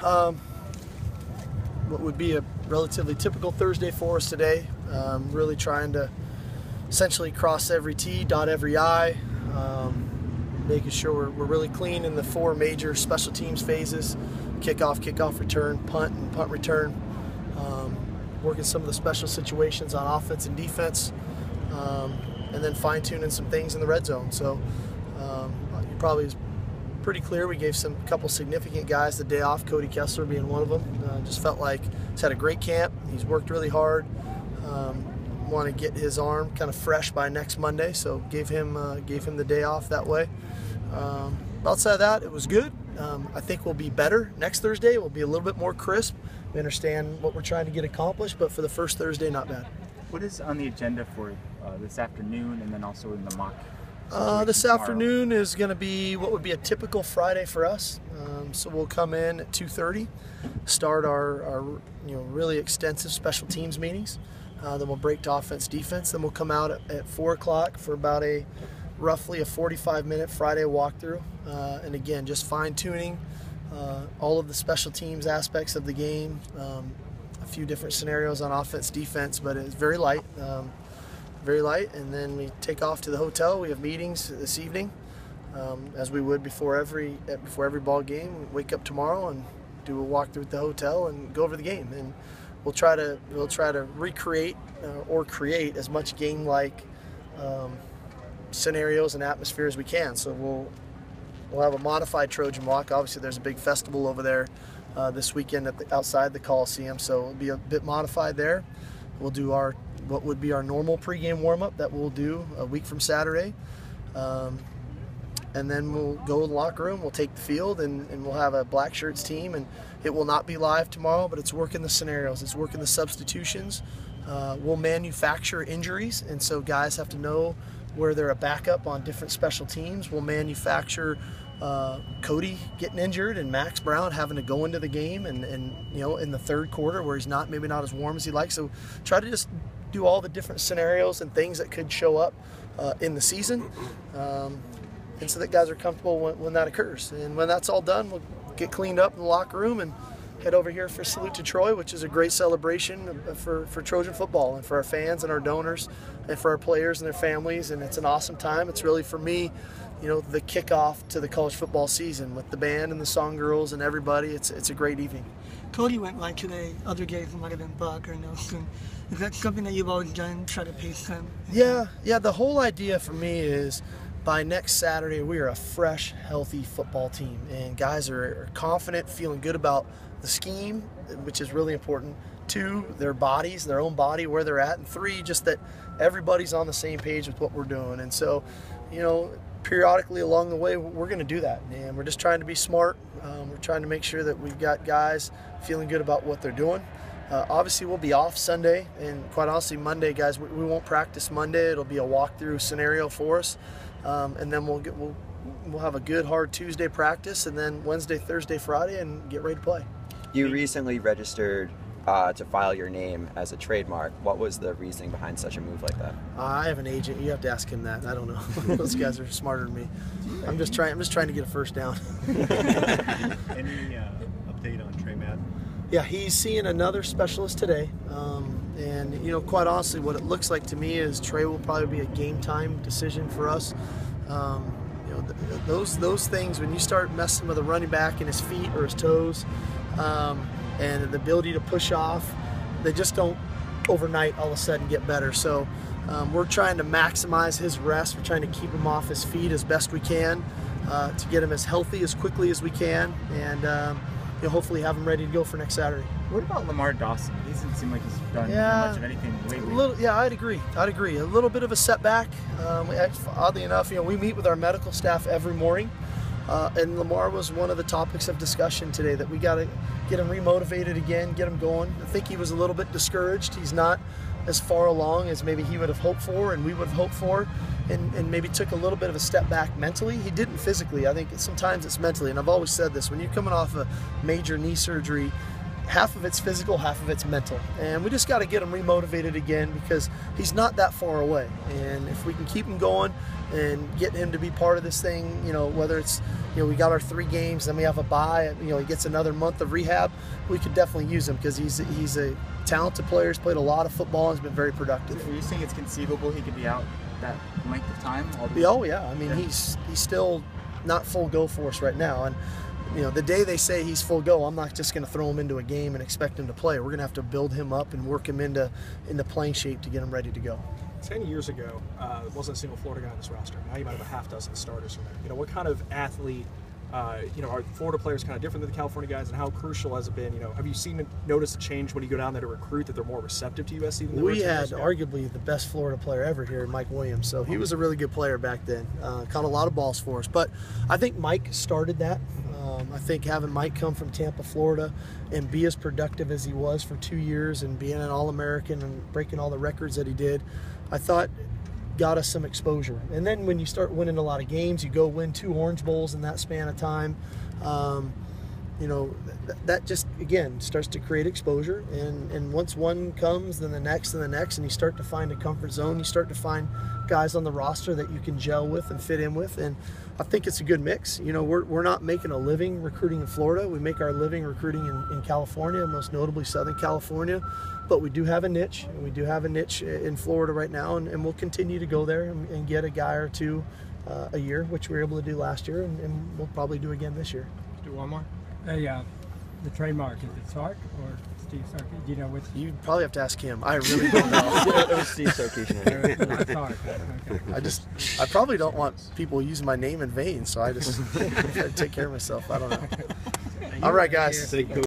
What would be a relatively typical Thursday for us today. Really trying to essentially cross every T, dot every I, making sure we're really clean in the 4 major special teams phases: kickoff return, punt, and punt return. Working some of the special situations on offense and defense, and then fine-tuning some things in the red zone. So you probably is pretty clear we gave a couple significant guys the day off, Cody Kessler being one of them. Just felt like he's had a great camp. He's worked really hard. Want to get his arm kind of fresh by next Monday, so gave him the day off that way. Outside of that, it was good. I think we'll be better next Thursday. We'll be a little bit more crisp. We understand what we're trying to get accomplished, but for the first Thursday, not bad. What is on the agenda for this afternoon, and then also in the mock? This afternoon is going to be what would be a typical Friday for us. So we'll come in at 2:30, start our really extensive special teams meetings. Then we'll break to offense, defense. Then we'll come out at 4 o'clock for about roughly a 45-minute Friday walkthrough. And again, just fine-tuning all of the special teams aspects of the game. A few different scenarios on offense, defense, but it's very light. And then we take off to the hotel. We have meetings this evening, as we would before every ball game. We wake up tomorrow and do a walkthrough at the hotel and go over the game. And we'll try to recreate or create as much game-like scenarios and atmosphere as we can. So we'll have a modified Trojan walk. Obviously, there's a big festival over there this weekend outside the Coliseum, so it'll be a bit modified there. We'll do what would be our normal pregame warm-up that we'll do a week from Saturday. And then we'll go in the locker room, we'll take the field, and we'll have a black shirts team. And it will not be live tomorrow, but it's working the scenarios, it's working the substitutions. We'll manufacture injuries, and so guys have to know where they're a backup on different special teams. We'll manufacture Cody getting injured and Max Brown having to go into the game and in the third quarter where he's maybe not as warm as he'd like. So try to just do all the different scenarios and things that could show up in the season, and so that guys are comfortable when that occurs. And when that's all done, we'll get cleaned up in the locker room and head over here for Salute to Troy, which is a great celebration for Trojan football and for our fans and our donors and for our players and their families. And it's an awesome time. It's really, for me, the kickoff to the college football season with the band and the song girls and everybody. It's a great evening. Cody went like today. Other games might have been Buck or Nelson. Is that something that you've always done, try to pace them? Yeah. The whole idea for me is by next Saturday, we are a fresh, healthy football team. And guys are confident, feeling good about the scheme, which is really important. 2, their bodies, their own body, where they're at. And 3, just that everybody's on the same page with what we're doing. And so, periodically along the way, we're going to do that. And we're just trying to be smart. We're trying to make sure that we've got guys feeling good about what they're doing. Obviously, we'll be off Sunday, and quite honestly, Monday, guys, we won't practice Monday. It'll be a walkthrough scenario for us. And then we'll have a good, hard Tuesday practice, and then Wednesday, Thursday, Friday, and get ready to play. You recently registered to file your name as a trademark. What was the reasoning behind such a move like that? I have an agent. You have to ask him that. I don't know. Those guys are smarter than me. I'm just trying to get a first down. Any update on Trey Madden? Yeah, he's seeing another specialist today. And quite honestly, what it looks like to me is Trey will probably be a game time decision for us. Those things, when you start messing with a running back and his feet or his toes, and the ability to push off, they just don't overnight all of a sudden get better. So we're trying to maximize his rest. We're trying to keep him off his feet as best we can, to get him as healthy as quickly as we can, and hopefully have him ready to go for next Saturday. What about Lamar Dawson? He doesn't seem like he's done much of anything lately. I'd agree. A little bit of a setback. Oddly enough, we meet with our medical staff every morning, and Lamar was one of the topics of discussion today, that we got to get him remotivated again, get him going. I think he was a little bit discouraged. He's not as far along as maybe he would have hoped for and we would have hoped for, and maybe took a little bit of a step back mentally. He didn't physically. I think sometimes it's mentally, and I've always said this, when you're coming off a major knee surgery, half of it's physical, half of it's mental. And we just got to get him remotivated again because he's not that far away. And if we can keep him going and get him to be part of this thing, you know, whether it's, you know, we got our 3 games, then we have a bye, you know, he gets another month of rehab, we could definitely use him because he's a talented player, he's played a lot of football, and has been very productive. Are you saying it's conceivable he could be out that length of time? Oh yeah, I mean, he's still not full go for us right now. And you know, the day they say he's full go, I'm not just going to throw him into a game and expect him to play. We're going to have to build him up and work him into playing shape to get him ready to go. 10 years ago, there wasn't a single Florida guy on this roster. Now you might have a half dozen starters from there. You know, what kind of athlete, you know, are Florida players kind of different than the California guys, and how crucial has it been? You know, have you noticed a change when you go down there to recruit, that they're more receptive to USC than they were 10 years ago? Arguably the best Florida player ever here, Mike Williams. So he was a really good player back then. Caught a lot of balls for us. But I think Mike started that. I think having Mike come from Tampa, Florida, and be as productive as he was for 2 years and being an All-American and breaking all the records that he did, I thought got us some exposure. And then when you start winning a lot of games, you go win 2 Orange Bowls in that span of time, you know, that just, again, starts to create exposure. And once one comes, then the next and the next, and you start to find a comfort zone. You start to find guys on the roster that you can gel with and fit in with. And I think it's a good mix. You know, we're not making a living recruiting in Florida. We make our living recruiting in California, most notably Southern California. But we do have a niche, and we do have a niche in Florida right now, and we'll continue to go there and get a guy or 2 a year, which we were able to do last year, and we'll probably do again this year. Let's do one more. The trademark, is it Sark or Steve Sarkisian? Do you know which? You'd probably have to ask him. I really don't know. It was Steve Sarkisian. Sark, okay. I probably don't want people using my name in vain, so I just try to take care of myself. I don't know. All right, guys.